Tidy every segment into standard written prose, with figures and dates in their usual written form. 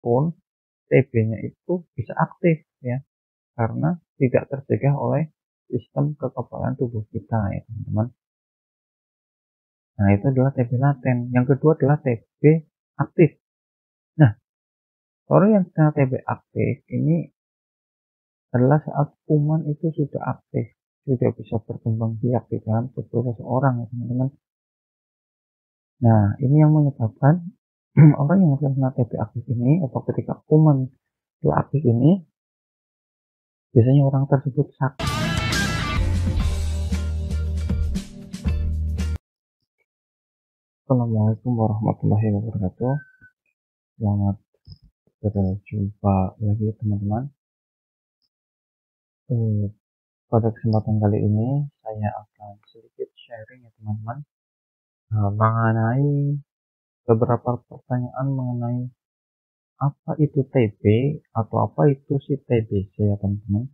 pun TB-nya itu bisa aktif ya, karena tidak tercegah oleh sistem kekebalan tubuh kita ya teman-teman. Nah, itu adalah TB laten. Yang kedua adalah TB aktif. Nah, orang yang kena TB aktif ini adalah saat kuman itu sudah aktif, sudah bisa berkembang biak di dalam tubuh seseorang ya teman-teman. Nah, ini yang menyebabkan orang yang kena TB aktif ini, atau ketika kuman telah aktif ini, biasanya orang tersebut sakit. Assalamualaikum warahmatullahi wabarakatuh. Selamat berjumpa lagi teman-teman. Pada kesempatan kali ini saya akan sedikit sharing ya teman-teman, mengenai beberapa pertanyaan mengenai apa itu TB atau apa itu si TBC ya teman-teman.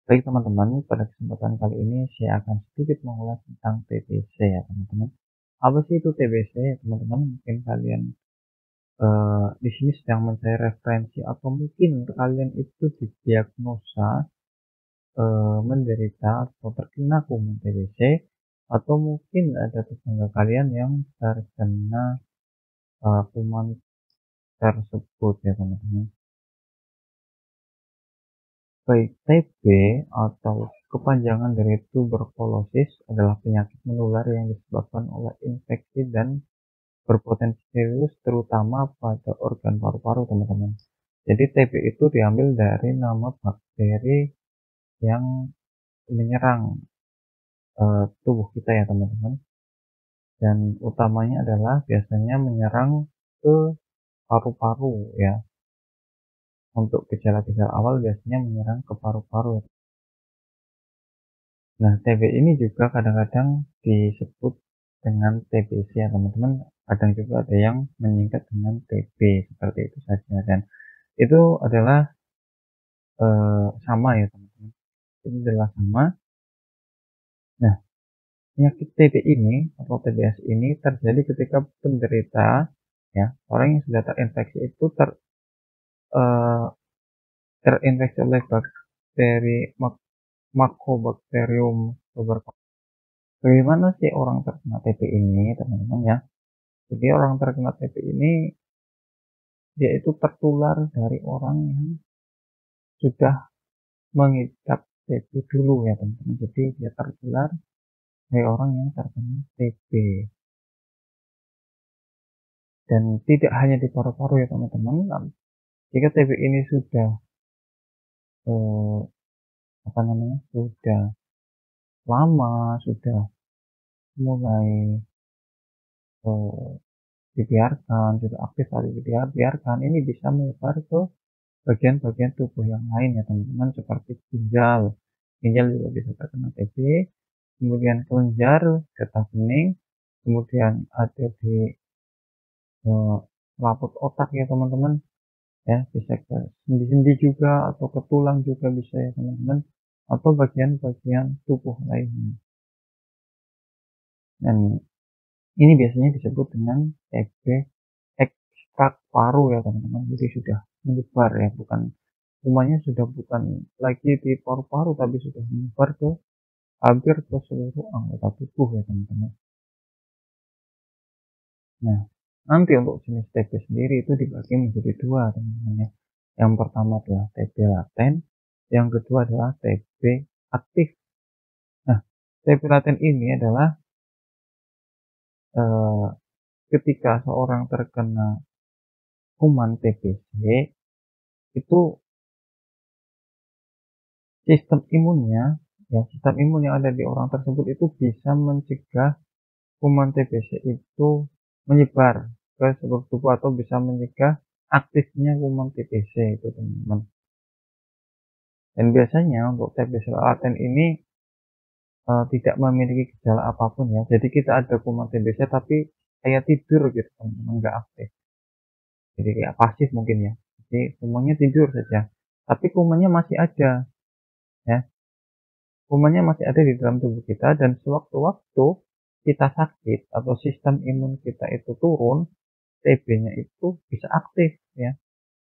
Baik teman-teman, pada kesempatan kali ini saya akan sedikit mengulas tentang TBC ya teman-teman. Apa sih itu TBC ya teman-teman? Mungkin kalian di sini sedang mencari referensi, atau mungkin kalian itu didiagnosa menderita atau terkena kuman TBC, atau mungkin ada tetangga kalian yang terkena kuman tersebut ya teman-teman. Baik, TB atau kepanjangan dari tuberkulosis adalah penyakit menular yang disebabkan oleh infeksi dan berpotensi serius terutama pada organ paru-paru teman-teman. Jadi TB itu diambil dari nama bakteri yang menyerang tubuh kita ya teman-teman, dan utamanya adalah biasanya menyerang ke paru-paru ya. Untuk gejala-gejala awal biasanya menyerang ke paru-paru. Nah, TB ini juga kadang-kadang disebut dengan TBC ya teman-teman. Kadang juga ada yang menyingkat dengan TB, seperti itu saja, dan itu adalah sama ya teman-teman. Itu adalah sama. Nah, penyakit TB ini atau TBC ini terjadi ketika penderita ya, orang yang sudah terinfeksi itu terinfeksi oleh bakteri Mycobacterium tuberculosis. Bagaimana sih orang terkena TB ini teman-teman ya? Jadi orang terkena TB ini dia itu tertular dari orang yang sudah mengidap TB dulu ya teman-teman. Jadi dia tertular dari orang yang terkena TB. Dan tidak hanya di paru-paru ya teman-teman. Jika TB ini sudah sudah lama, sudah mulai dibiarkan, sudah aktif kali dibiarkan, ini bisa menyebar ke bagian-bagian tubuh yang lain ya teman-teman, seperti ginjal juga bisa terkena TB, kemudian kelenjar getah bening, kemudian ada di laput otak ya teman-teman ya, bisa ke sendi-sendi juga, atau ke tulang juga bisa ya teman-teman, atau bagian-bagian tubuh lainnya. Dan ini biasanya disebut dengan TB ekstrak paru ya teman-teman. Jadi sudah menyebar ya, bukan kumannya sudah bukan lagi di paru-paru, tapi sudah menyebar ke hampir ke seluruh anggota tubuh ya teman-teman. Nah, nanti untuk jenis TB sendiri itu dibagi menjadi dua teman-teman ya. Yang pertama adalah TB laten, yang kedua adalah TB aktif. Nah, TB laten ini adalah ketika seorang terkena kuman TBC, itu sistem imun yang ada di orang tersebut itu bisa mencegah kuman TBC itu menyebar ke seluruh tubuh, atau bisa mencegah aktifnya kuman TBC itu teman-teman. Dan biasanya untuk TBC laten ini tidak memiliki gejala apapun ya. Jadi kita ada kuman TBC tapi kayak tidur gitu teman-teman, nggak aktif. Jadi kayak pasif mungkin ya. Jadi kumannya tidur saja, tapi kumannya masih ada ya. Kumannya masih ada di dalam tubuh kita, dan sewaktu-waktu kita sakit atau sistem imun kita itu turun, TB-nya itu bisa aktif ya,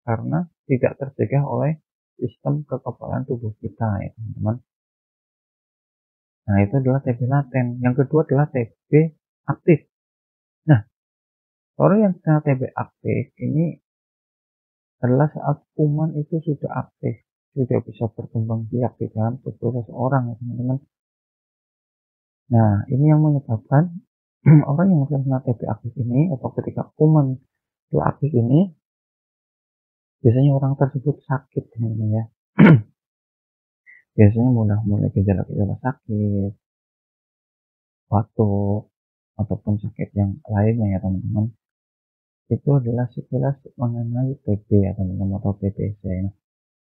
karena tidak tercegah oleh sistem kekebalan tubuh kita ya teman-teman. Nah itu adalah TB laten. Yang kedua adalah TB aktif. Nah, orang yang kena TB aktif ini adalah saat kuman itu sudah aktif, sudah bisa berkembang biak di dalam tubuh seseorang ya teman-teman. Nah, ini yang menyebabkan orang yang kena TB aktif ini atau ketika kuman telah aktif ini, biasanya orang tersebut sakit teman-teman ya. Biasanya mulai gejala-gejala sakit, batuk, ataupun sakit yang lainnya ya teman-teman. Itu adalah sekilas mengenai TB ya teman-teman atau TBC. Nah,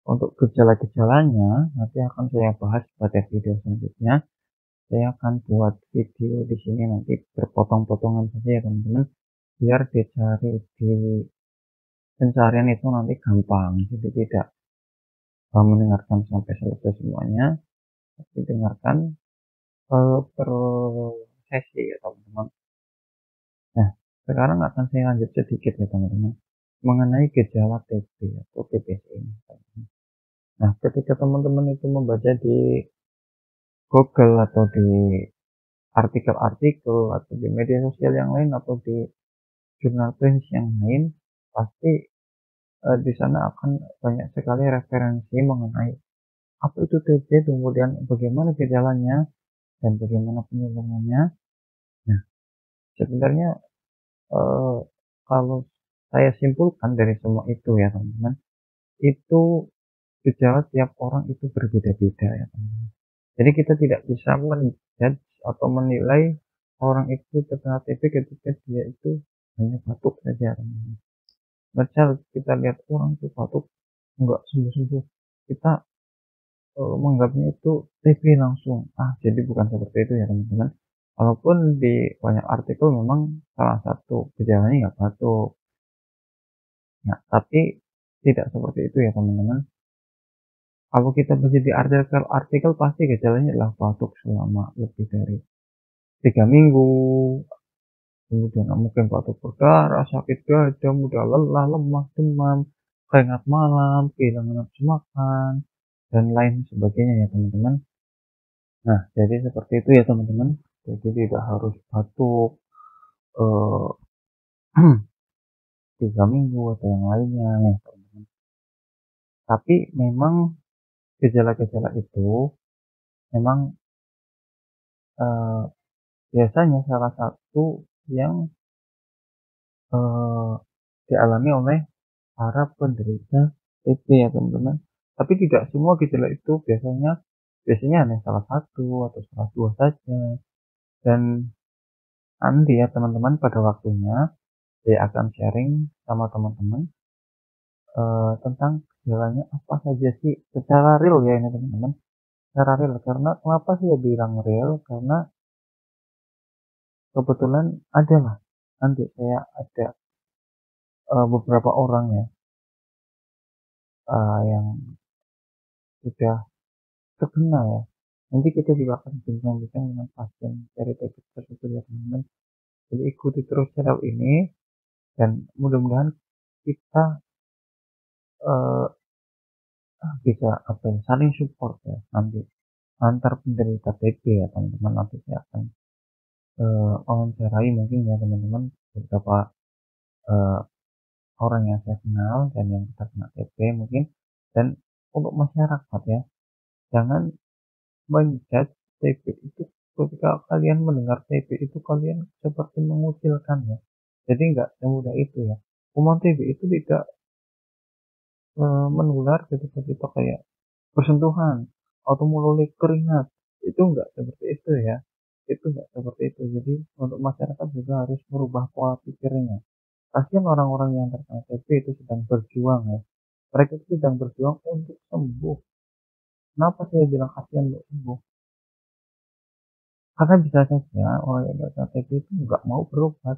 untuk gejala-gejalanya nanti akan saya bahas pada video selanjutnya. Saya akan buat video di sini nanti berpotong-potongan saja ya teman-teman, biar dicari di pencarian itu nanti gampang, jadi tidak mendengarkan sampai selesai semuanya, tapi dengarkan per sesi ya teman-teman. Nah, sekarang akan saya lanjut sedikit ya teman-teman mengenai gejala TB atau TBC ini. Nah, ketika teman-teman itu membaca di Google atau di artikel-artikel atau di media sosial yang lain atau di jurnal klinis yang lain, pasti di sana akan banyak sekali referensi mengenai apa itu TB, kemudian bagaimana gejalanya dan bagaimana penyembuhannya. Nah, sebenarnya eh, kalau saya simpulkan dari semua itu ya teman-teman, itu gejala tiap orang itu berbeda-beda ya teman-teman. Jadi kita tidak bisa menjudge atau menilai orang itu terkena TB ketika dia itu hanya batuk saja teman-teman. Misal kita lihat orang itu batuk nggak sembuh-sembuh, kita menganggapnya itu TB langsung. Jadi bukan seperti itu ya teman-teman. Walaupun di banyak artikel memang salah satu gejalanya nggak batuk. Nah, tapi tidak seperti itu ya teman-teman. Kalau kita baca di artikel pasti gejalanya adalah batuk selama lebih dari 3 minggu, kemudian mungkin batuk berdarah, sakit dada, mudah lelah, lemah, demam, keringat malam, kehilangan nafsu makan, dan lain sebagainya ya teman-teman. Nah, jadi seperti itu ya teman-teman. Jadi tidak harus batuk eh, 3 minggu atau yang lainnya ya teman-teman. Tapi memang gejala-gejala itu memang eh, biasanya salah satu yang eh, dialami oleh para penderita TB ya teman-teman. Tapi tidak semua gejala itu biasanya hanya salah satu atau salah dua saja. Dan nanti ya teman-teman pada waktunya saya akan sharing sama teman-teman tentang gejalanya apa saja sih secara real ya ini teman-teman. Secara real, karena kenapa sih ya bilang real, karena kebetulan adalah nanti saya ada beberapa orang ya yang sudah terkena ya. Nanti kita juga akan bincang-bincang dengan pasien dari topik tersebut ya teman-teman. Jadi ikuti terus channel ini dan mudah-mudahan kita uh, bisa apa ya, saling support ya nanti antar penderita TB ya teman-teman. Nanti saya akan wawancarai mungkin ya teman-teman beberapa uh, orang yang saya kenal dan yang terkena TB mungkin. Dan untuk masyarakat ya, jangan menjudge TB itu ketika kalian mendengar TB itu kalian seperti mengucilkan ya. Jadi nggak semudah itu ya. Kuman TB itu tidak menular ketika kita kayak bersentuhan atau melalui keringat. Itu nggak seperti itu ya. Itu nggak seperti itu. Jadi untuk masyarakat juga harus merubah pola pikirnya. Kasihan orang-orang yang terkena TB itu sedang berjuang ya. Mereka itu sedang berjuang untuk sembuh. Kenapa saya bilang kasihan untuk sembuh? Karena bisa saja orang yang terkena TB itu nggak mau berobat.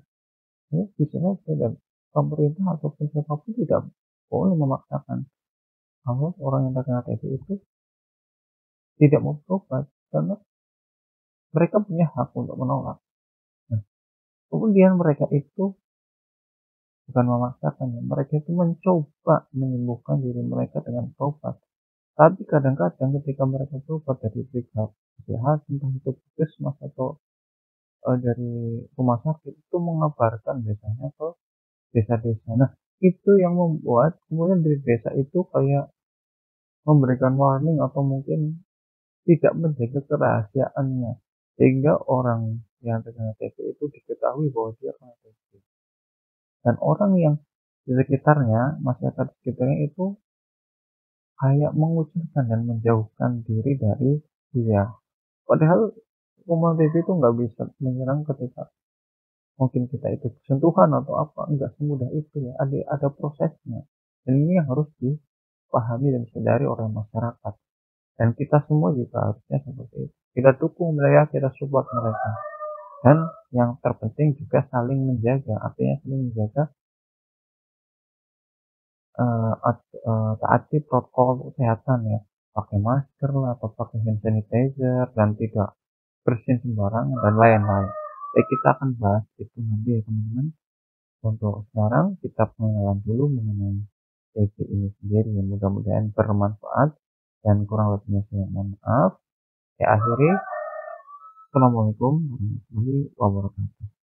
Ya, bisa saja dan pemerintah ataupun siapapun tidak boleh memaksakan kalau orang yang terkena TB itu tidak mau berobat karena mereka punya hak untuk menolak. Nah, kemudian mereka itu bukan memaksakan ya, mereka itu mencoba menyembuhkan diri mereka dengan berobat. Tapi kadang-kadang ketika mereka berobat dari pihak kesehatan, entah itu puskesmas atau dari rumah sakit, itu mengabarkan biasanya ke desa-desa. Nah, itu yang membuat kemudian dari desa itu kayak memberikan warning atau mungkin tidak menjaga kerahasiaannya, sehingga orang yang terkena TB itu diketahui bahwa dia kena TB. Dan orang yang di sekitarnya, masyarakat sekitarnya itu kayak mengucilkan dan menjauhkan diri dari dia. Padahal kuman TB itu nggak bisa menyerang ketika mungkin kita itu sentuhan atau apa, nggak semudah itu ya, ada prosesnya. Dan ini yang harus dipahami dan disadari oleh masyarakat. Dan kita semua juga harusnya seperti itu. Kita dukung mereka, kita support mereka. Dan yang terpenting juga saling menjaga, artinya saling menjaga taati protokol kesehatan ya, pakai masker lah atau pakai hand sanitizer dan tidak bersin sembarangan dan lain-lain. Kita akan bahas itu nanti ya teman-teman. Untuk sekarang kita pengenalan dulu mengenai TB ini sendiri ya, mudah-mudahan bermanfaat dan kurang lebihnya saya mohon maaf. Saya akhiri. Assalamualaikum warahmatullahi wabarakatuh.